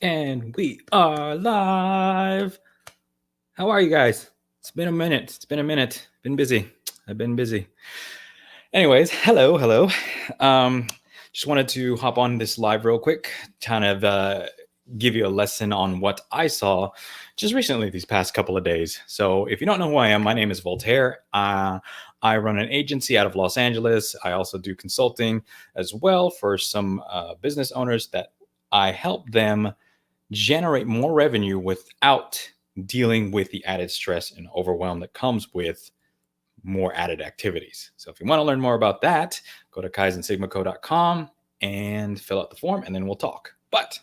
And we are live. How are you guys? It's been a minute. Been busy. I've been busy. Anyways, hello. Um, just wanted to hop on this live real quick, kind of give you a lesson on what I saw just recently these past couple of days. So, if you don't know who I am, my name is Voltaire. I run an agency out of Los Angeles. I also do consulting as well for some business owners that I help them generate more revenue without dealing with the added stress and overwhelm that comes with more added activities. So if you want to learn more about that, go to kaizensigmaco.com and fill out the form and then we'll talk. But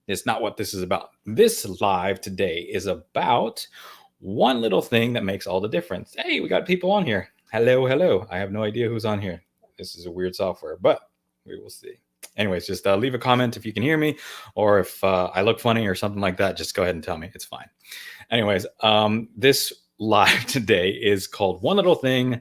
it's not what this is about. This live today is about one little thing that makes all the difference. Hey, we got people on here. Hello. I have no idea who's on here. This is a weird software, but we will see. Anyways, just leave a comment if you can hear me, or if I look funny or something like that, just go ahead and tell me. It's fine. Anyways, this live today is called One Little Thing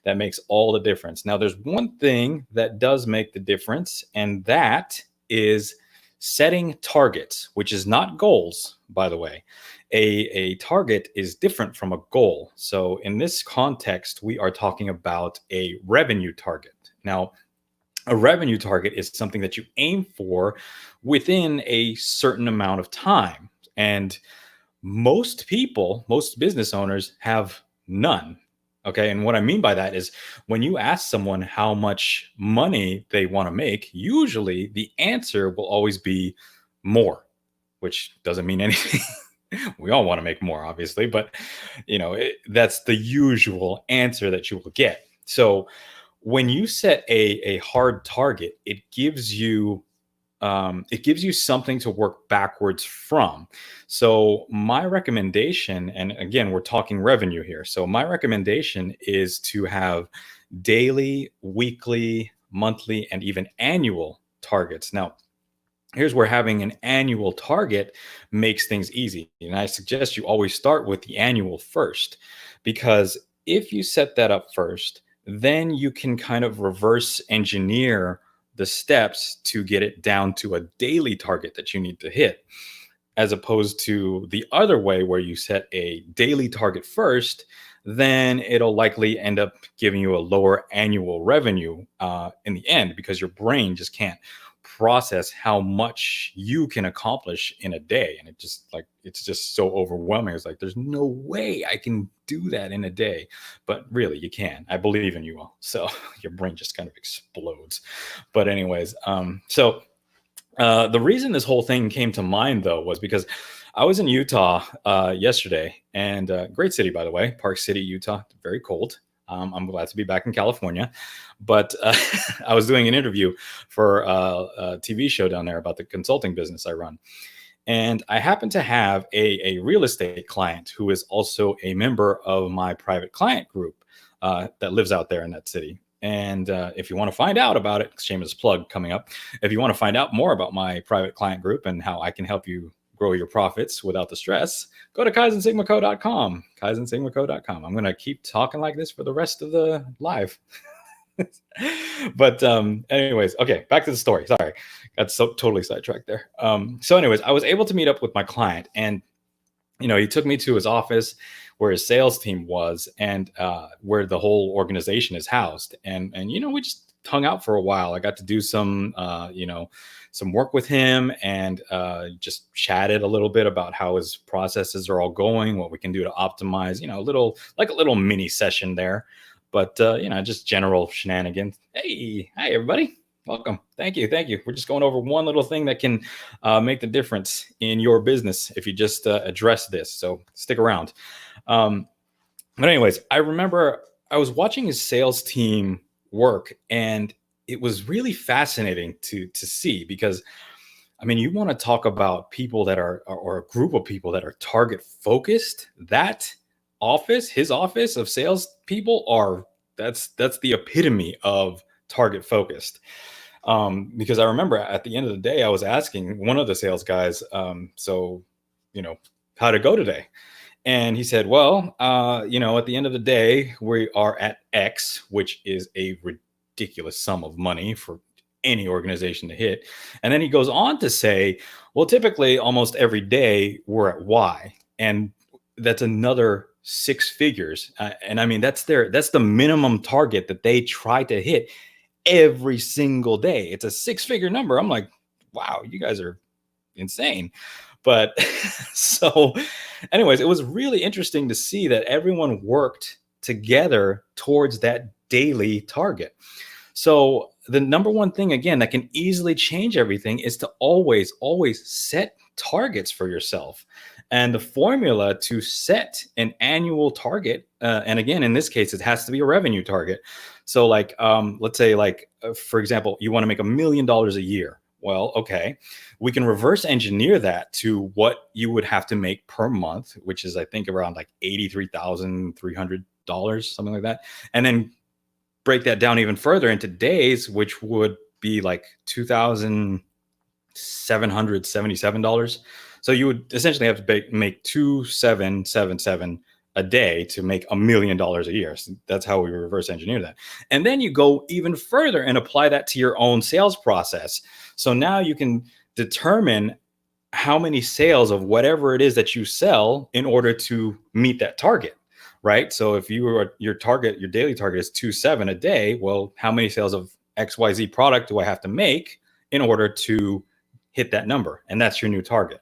That Makes All the Difference. Now, there's one thing that does make the difference, and that is setting targets, which is not goals, by the way. A target is different from a goal. So in this context, we are talking about a revenue target. Now, a revenue target is something that you aim for within a certain amount of time. And most people, most business owners have none. Okay. And what I mean by that is when you ask someone how much money they want to make, usually the answer will always be more, which doesn't mean anything. We all want to make more, obviously, but that's the usual answer that you will get. So when you set a hard target, it gives you something to work backwards from. So my recommendation, and again, we're talking revenue here. So my recommendation is to have daily, weekly, monthly, and even annual targets. Now, here's where having an annual target makes things easy. And I suggest you always start with the annual first, because if you set that up first, then you can kind of reverse engineer the steps to get it down to a daily target that you need to hit, as opposed to the other way where you set a daily target first. Then it'll likely end up giving you a lower annual revenue in the end, because your brain just can't process how much you can accomplish in a day. And it's just so overwhelming. It's like, there's no way I can do that in a day. But really, you can. I believe in you all. So your brain just kind of explodes. But anyways, the reason this whole thing came to mind, though, was because I was in Utah yesterday, and great city, by the way, Park City, Utah. Very cold. I'm glad to be back in California. But I was doing an interview for a TV show down there about the consulting business I run. And I happen to have a real estate client who is also a member of my private client group that lives out there in that city. And if you want to find out about it, shameless plug coming up. If you want to find out more about my private client group and how I can help you grow your profits without the stress, go to kaizensigmaco.com. Kaizensigmaco.com. I'm going to keep talking like this for the rest of the live. But anyways, okay, back to the story. Sorry, got so totally sidetracked there. So anyways, I was able to meet up with my client, and he took me to his office where his sales team was, and where the whole organization is housed. And we just hung out for a while. I got to do some some work with him, and just chatted a little bit about how his processes are all going, what we can do to optimize, a little mini session there. But just general shenanigans. Hey, hi everybody. Welcome. Thank you. We're just going over one little thing that can make the difference in your business if you just address this. So stick around. But anyways, I remember I was watching his sales team work, and it was really fascinating to see, because you want to talk about people that are, or a group of people that are target focused. That office, his office of sales people, that's the epitome of target focused. Because I remember at the end of the day, I was asking one of the sales guys, how'd it go today? And he said, well, at the end of the day, we are at X, which is a ridiculous sum of money for any organization to hit. And then he goes on to say, well, typically almost every day we're at Y. And that's another six figures. And I mean, that's the minimum target that they try to hit every single day. It's a six-figure number. I'm like, wow, you guys are insane. But so, anyways, it was really interesting to see that everyone worked together towards that daily target. So, the number one thing, again, that can easily change everything is to always set targets for yourself. And the formula to set an annual target, and again, in this case, it has to be a revenue target. So, like, let's say, like, for example, you want to make $1 million a year. Well, okay, we can reverse engineer that to what you would have to make per month, which is, I think, around like $83,300, something like that. And then break that down even further into days, which would be like $2,777. So you would essentially have to make 2,777 a day to make $1 million a year. So that's how we reverse engineer that. And then you go even further and apply that to your own sales process. So now you can determine how many sales of whatever it is that you sell in order to meet that target, right? So if your daily target is 2.7 a day, well, how many sales of XYZ product do I have to make in order to hit that number? And that's your new target.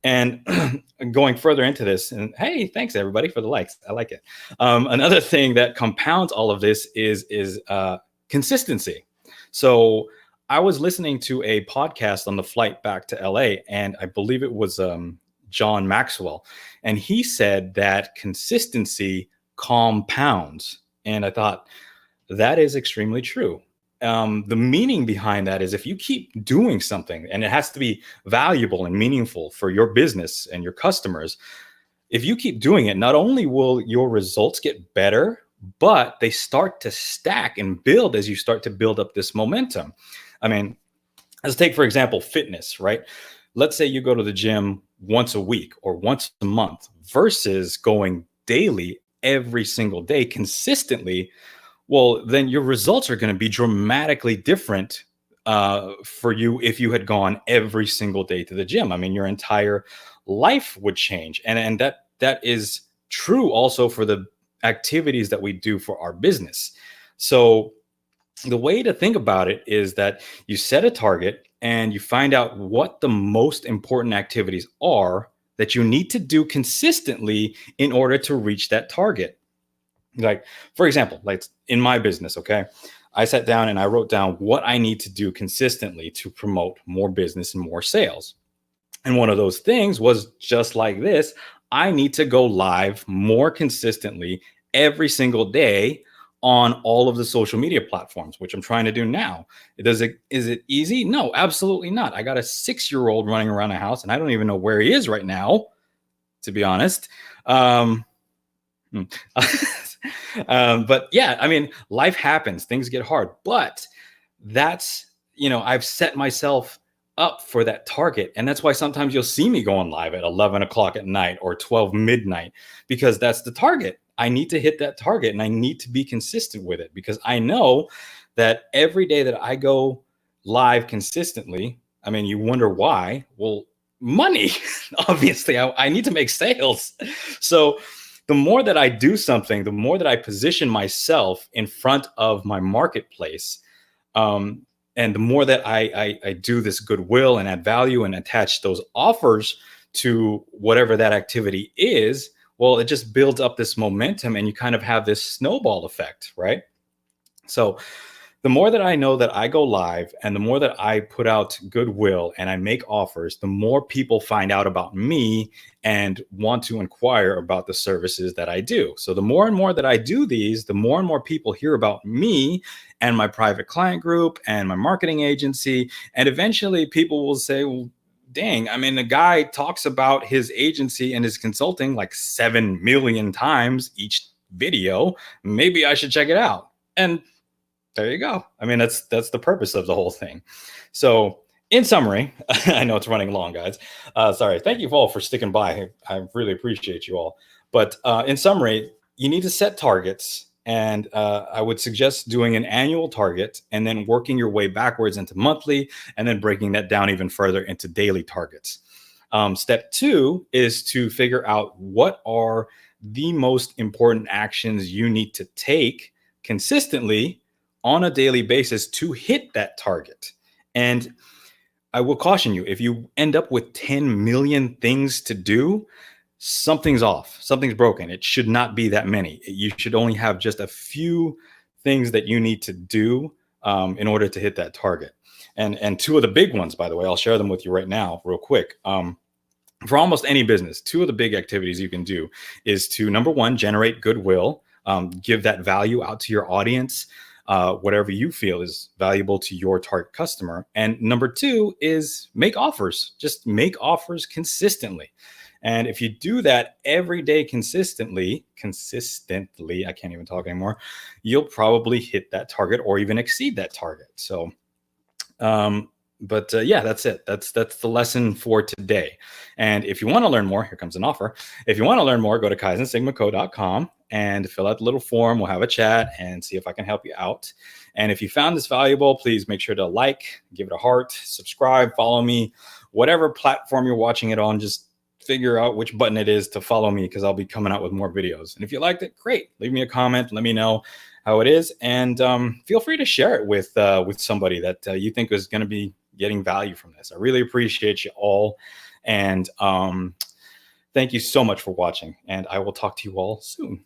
And going further into this, and hey, thanks everybody for the likes. I like it. Another thing that compounds all of this is consistency. So I was listening to a podcast on the flight back to LA, and I believe it was John Maxwell, and he said that consistency compounds. And I thought that is extremely true. The meaning behind that is if you keep doing something and it has to be valuable and meaningful for your business and your customers, if you keep doing it, not only will your results get better, but they start to stack and build as you start to build up this momentum. I mean, let's take, for example, fitness, right? Let's say you go to the gym once a week or once a month versus going daily every single day consistently. Well, then your results are going to be dramatically different for you if you had gone every single day to the gym. I mean, your entire life would change. And that is true also for the activities that we do for our business. So the way to think about it is that you set a target and you find out what the most important activities are that you need to do consistently in order to reach that target. Like, for example, like in my business, okay, I sat down and I wrote down what I need to do consistently to promote more business and more sales. And one of those things was just like this. I need to go live more consistently every single day on all of the social media platforms, which I'm trying to do now. Is it easy? No, absolutely not. I got a 6-year-old running around the house and I don't even know where he is right now, to be honest. But yeah, I mean, life happens, things get hard, but that's, I've set myself up for that target. And that's why sometimes you'll see me going live at 11 o'clock at night or 12 midnight, because that's the target. I need to hit that target and I need to be consistent with it, because I know that every day that I go live consistently, I mean, you wonder why? Well, money, obviously, I need to make sales. So the more that I do something, the more that I position myself in front of my marketplace, and the more that I do this goodwill and add value and attach those offers to whatever that activity is, well, it just builds up this momentum and you kind of have this snowball effect, right? So the more that I know that I go live and the more that I put out goodwill and I make offers, the more people find out about me and want to inquire about the services that I do. So the more and more that I do these, the more and more people hear about me and my private client group and my marketing agency. And eventually people will say, well, dang, I mean, the guy talks about his agency and his consulting like 7 million times each video. Maybe I should check it out. And there you go. I mean, that's the purpose of the whole thing. So in summary, I know it's running long, guys. Sorry. Thank you all for sticking by. I really appreciate you all. But in summary, you need to set targets. And I would suggest doing an annual target and then working your way backwards into monthly and then breaking that down even further into daily targets. Step two is to figure out what are the most important actions you need to take consistently on a daily basis to hit that target. And I will caution you, if you end up with 10 million things to do, something's off, something's broken. It should not be that many. You should only have just a few things that you need to do in order to hit that target. And two of the big ones, by the way, I'll share them with you right now, real quick. For almost any business, two of the big activities you can do is to, number one, generate goodwill, give that value out to your audience, whatever you feel is valuable to your target customer. And number two is make offers. Just make offers consistently. And if you do that every day consistently, I can't even talk anymore, you'll probably hit that target or even exceed that target. So, yeah, that's it. That's the lesson for today. And if you want to learn more, here comes an offer. If you want to learn more, go to kaizensigmaco.com and fill out the little form. We'll have a chat and see if I can help you out. And if you found this valuable, please make sure to like, give it a heart, subscribe, follow me, whatever platform you're watching it on. Just figure out which button it is to follow me, because I'll be coming out with more videos. And if you liked it, great. Leave me a comment. Let me know how it is. And feel free to share it with somebody that you think is going to be getting value from this. I really appreciate you all. And thank you so much for watching. And I will talk to you all soon.